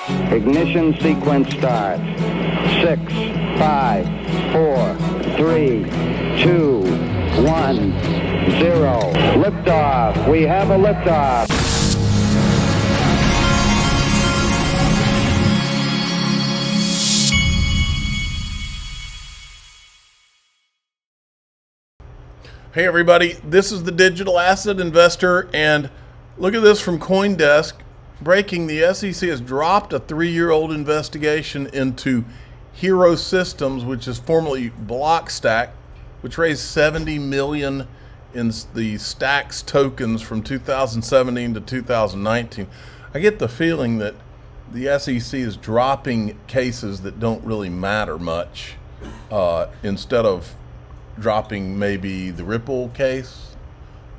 Ignition sequence start. 6, 5, 4, 3, 2, 1, 0. Liftoff. We have a liftoff. Hey everybody, this is the Digital Asset Investor, and look at this from CoinDesk. Breaking, the SEC has dropped a 3-year-old investigation into Hero Systems, which is formerly Blockstack, which raised $70 million in the Stacks tokens from 2017 to 2019. I get the feeling that the SEC is dropping cases that don't really matter much instead of dropping maybe the Ripple case.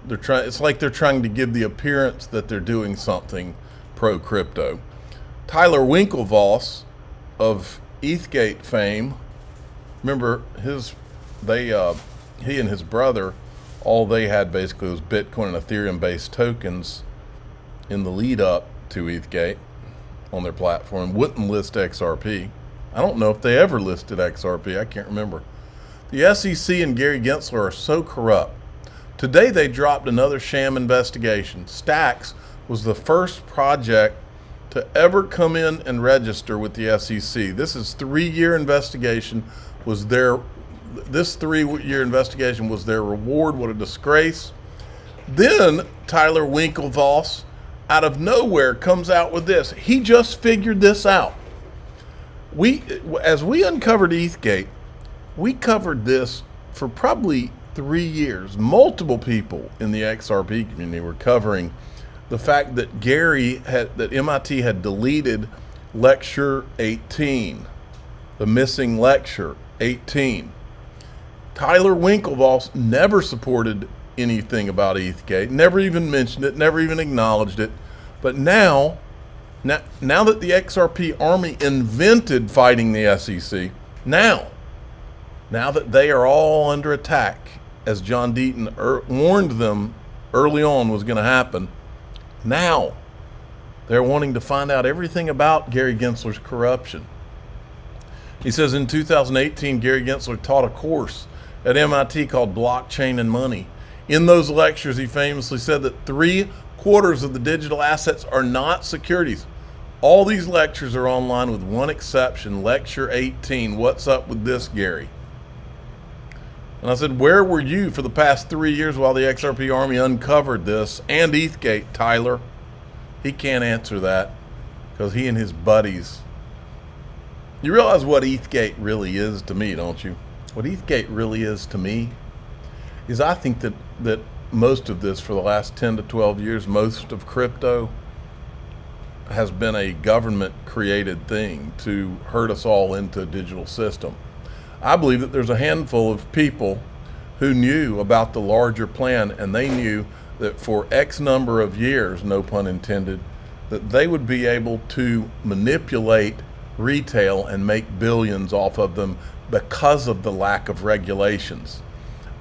It's like they're trying to give the appearance that they're doing something pro crypto. Tyler Winklevoss of ETHgate fame, remember he and his brother, all they had basically was Bitcoin and Ethereum based tokens in the lead up to ETHgate on their platform. Wouldn't list XRP. I don't know if they ever listed XRP. I can't remember. The SEC and Gary Gensler are so corrupt. Today they dropped another sham investigation. Stacks was the first project to ever come in and register with the SEC. This 3-year investigation was their reward. What a disgrace. Then Tyler Winklevoss out of nowhere comes out with this. He just figured this out. As we uncovered ETHgate, we covered this for probably 3 years. Multiple people in the XRP community were covering the fact that MIT had deleted lecture 18, the missing lecture 18. Tyler Winklevoss never supported anything about ETHgate, never even mentioned it, never even acknowledged it. But now that the XRP army invented fighting the SEC, now that they are all under attack, as John Deaton warned them early on was going to happen, now they're wanting to find out everything about Gary Gensler's corruption. He says in 2018, Gary Gensler taught a course at MIT called Blockchain and Money. In those lectures, he famously said that 3/4 of the digital assets are not securities. All these lectures are online with one exception, lecture 18. What's up with this, Gary? And I said, where were you for the past 3 years while the XRP army uncovered this and ETHgate, Tyler? He can't answer that because he and his buddies. You realize what ETHgate really is to me, don't you? What ETHgate really is to me is I think that most of this for the last 10 to 12 years, most of crypto has been a government created thing to herd us all into a digital system. I believe that there's a handful of people who knew about the larger plan, and they knew that for X number of years, no pun intended, that they would be able to manipulate retail and make billions off of them because of the lack of regulations.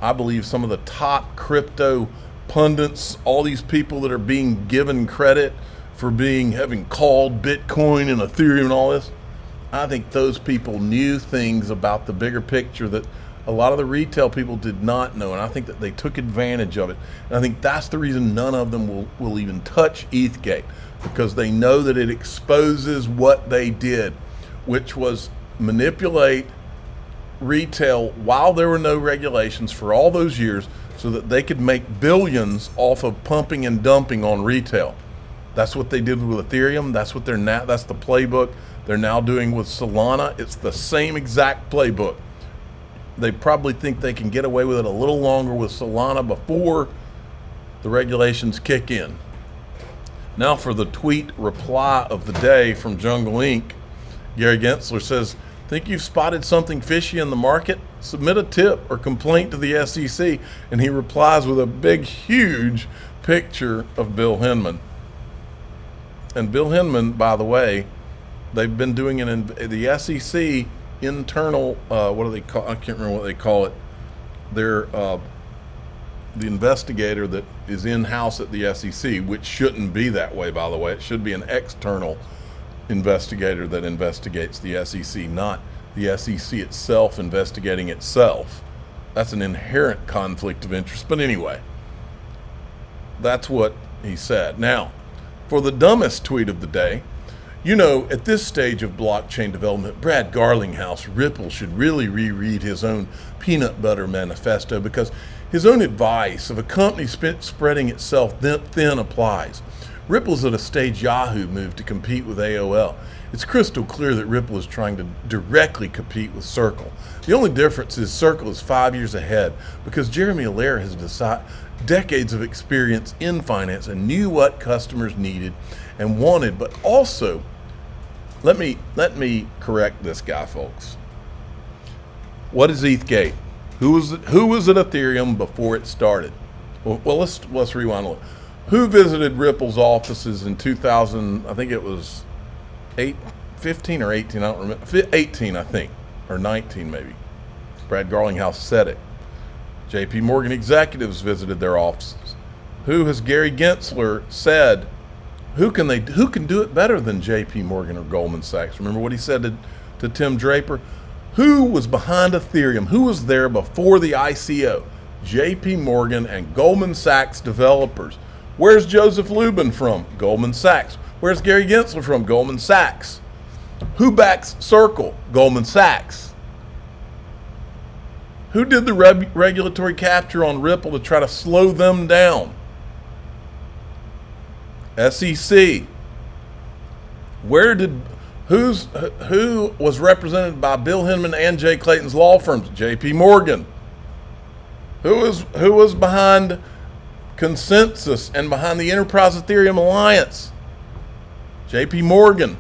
I believe some of the top crypto pundits, all these people that are being given credit for having called Bitcoin and Ethereum and all this, I think those people knew things about the bigger picture that a lot of the retail people did not know, and I think that they took advantage of it. And I think that's the reason none of them will even touch ETHgate, because they know that it exposes what they did, which was manipulate retail while there were no regulations for all those years so that they could make billions off of pumping and dumping on retail. That's what they did with Ethereum. That's what that's the playbook they're now doing with Solana. It's the same exact playbook. They probably think they can get away with it a little longer with Solana before the regulations kick in. Now for the tweet reply of the day from Jungle Inc. Gary Gensler says, think you've spotted something fishy in the market? Submit a tip or complaint to the SEC. And he replies with a big, huge picture of Bill Hinman. And Bill Hinman, by the way, they've been doing the SEC internal, what do they call? I can't remember what they call it. They're the investigator that is in-house at the SEC, which shouldn't be that way, by the way. It should be an external investigator that investigates the SEC, not the SEC itself investigating itself. That's an inherent conflict of interest. But anyway, that's what he said. Now, for the dumbest tweet of the day, you know, at this stage of blockchain development, Brad Garlinghouse, Ripple, should really reread his own peanut butter manifesto, because his own advice of a company spreading itself thin applies. Ripple's at a stage Yahoo moved to compete with AOL. It's crystal clear that Ripple is trying to directly compete with Circle. The only difference is Circle is 5 years ahead because Jeremy Allaire has decades of experience in finance and knew what customers needed and wanted. But also, let me correct this guy, folks. What is ETHgate? Who was at Ethereum before it started? Well, let's rewind a little. Who visited Ripple's offices in 2000? I think it was 15 or 18. I don't remember. 18, I think, or 19 maybe. Brad Garlinghouse said it. JP Morgan executives visited their offices. Who has Gary Gensler said? Who can do it better than JP Morgan or Goldman Sachs? Remember what he said to Tim Draper? Who was behind Ethereum? Who was there before the ICO? JP Morgan and Goldman Sachs developers. Where's Joseph Lubin from? Goldman Sachs. Where's Gary Gensler from? Goldman Sachs. Who backs Circle? Goldman Sachs. Who did the regulatory capture on Ripple to try to slow them down? SEC. Who was represented by Bill Hinman and Jay Clayton's law firms? JP Morgan. Who was behind Consensus and behind the Enterprise Ethereum Alliance? JP Morgan.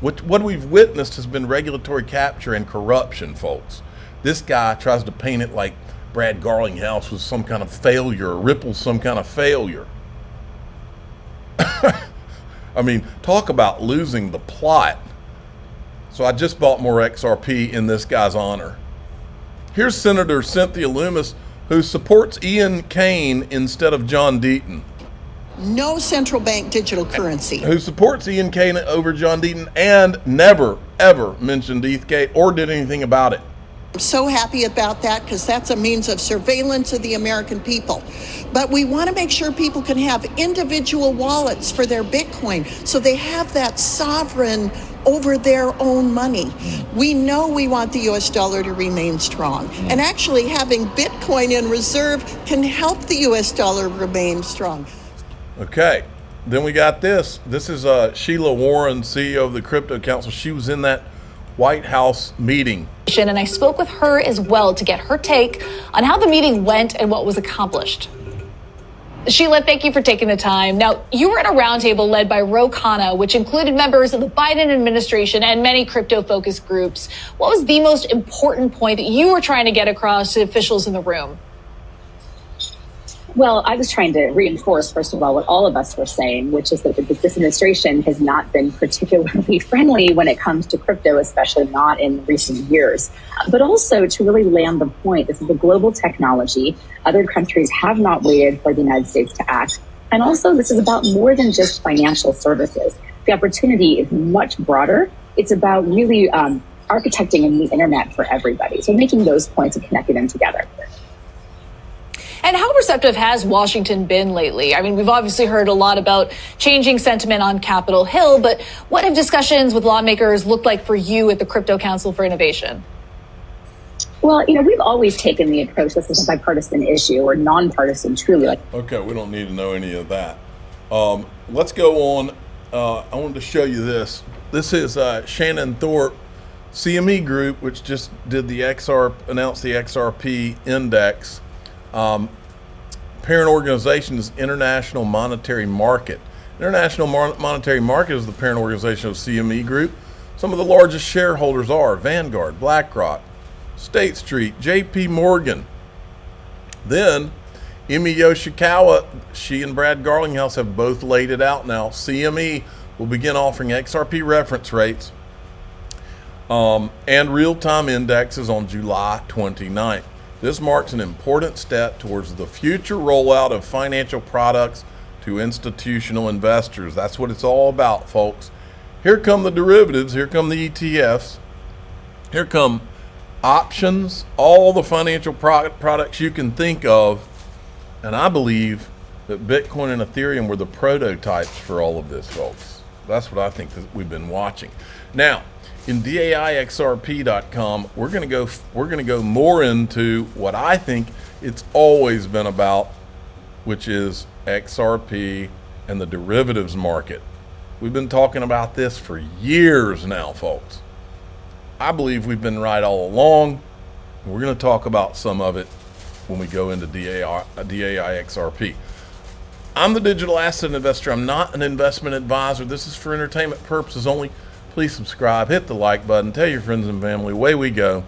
What we've witnessed has been regulatory capture and corruption, folks. This guy tries to paint it like Brad Garlinghouse was some kind of failure, Ripple's some kind of failure. I mean, talk about losing the plot. So I just bought more XRP in this guy's honor. Here's Senator Cynthia Lummis, who supports Ian Kane instead of John Deaton. No central bank digital currency. Who supports Ian Kane over John Deaton and never, ever mentioned ETHgate or did anything about it. I'm so happy about that because that's a means of surveillance of the American people. But we want to make sure people can have individual wallets for their Bitcoin so they have that sovereign over their own money. We know we want the US dollar to remain strong. And actually having Bitcoin in reserve can help the US dollar remain strong. Okay, then we got this. This is Sheila Warren, CEO of the Crypto Council. She was in that White House meeting. And I spoke with her as well to get her take on how the meeting went and what was accomplished. Sheila, thank you for taking the time. Now, you were at a roundtable led by Ro Khanna, which included members of the Biden administration and many crypto-focused groups. What was the most important point that you were trying to get across to officials in the room? Well, I was trying to reinforce, first of all, what all of us were saying, which is that this administration has not been particularly friendly when it comes to crypto, especially not in recent years. But also to really land the point, this is a global technology. Other countries have not waited for the United States to act. And also, this is about more than just financial services. The opportunity is much broader. It's about really architecting a new internet for everybody. So making those points and connecting them together. And how receptive has Washington been lately? I mean, we've obviously heard a lot about changing sentiment on Capitol Hill, but what have discussions with lawmakers looked like for you at the Crypto Council for Innovation? Well, we've always taken the approach this is a bipartisan issue or nonpartisan, truly. Okay, we don't need to know any of that. Let's go on. I wanted to show you this. This is Shannon Thorpe, CME Group, which just did announced the XRP index. Parent organization is International Monetary Market. International Monetary Market is the parent organization of CME Group. Some of the largest shareholders are Vanguard, BlackRock, State Street, JP Morgan. Then Emi Yoshikawa, she and Brad Garlinghouse have both laid it out now. CME will begin offering XRP reference rates and real-time indexes on July 29th. This marks an important step towards the future rollout of financial products to to institutional investors. That's what it's all about, folks. Here come the derivatives. Here come the ETFs. Here come options, all the financial products you can think of. And I believe that Bitcoin and Ethereum were the prototypes for all of this, folks. That's what I think that we've been watching. Now, in DAIXRP.com, we're going to go more into what I think it's always been about, which is XRP and the derivatives market. We've been talking about this for years now, folks. I believe we've been right all along. We're going to talk about some of it when we go into DAIXRP. I'm the digital asset investor. I'm not an investment advisor. This is for entertainment purposes only. Please subscribe, hit the like button, tell your friends and family. Away we go.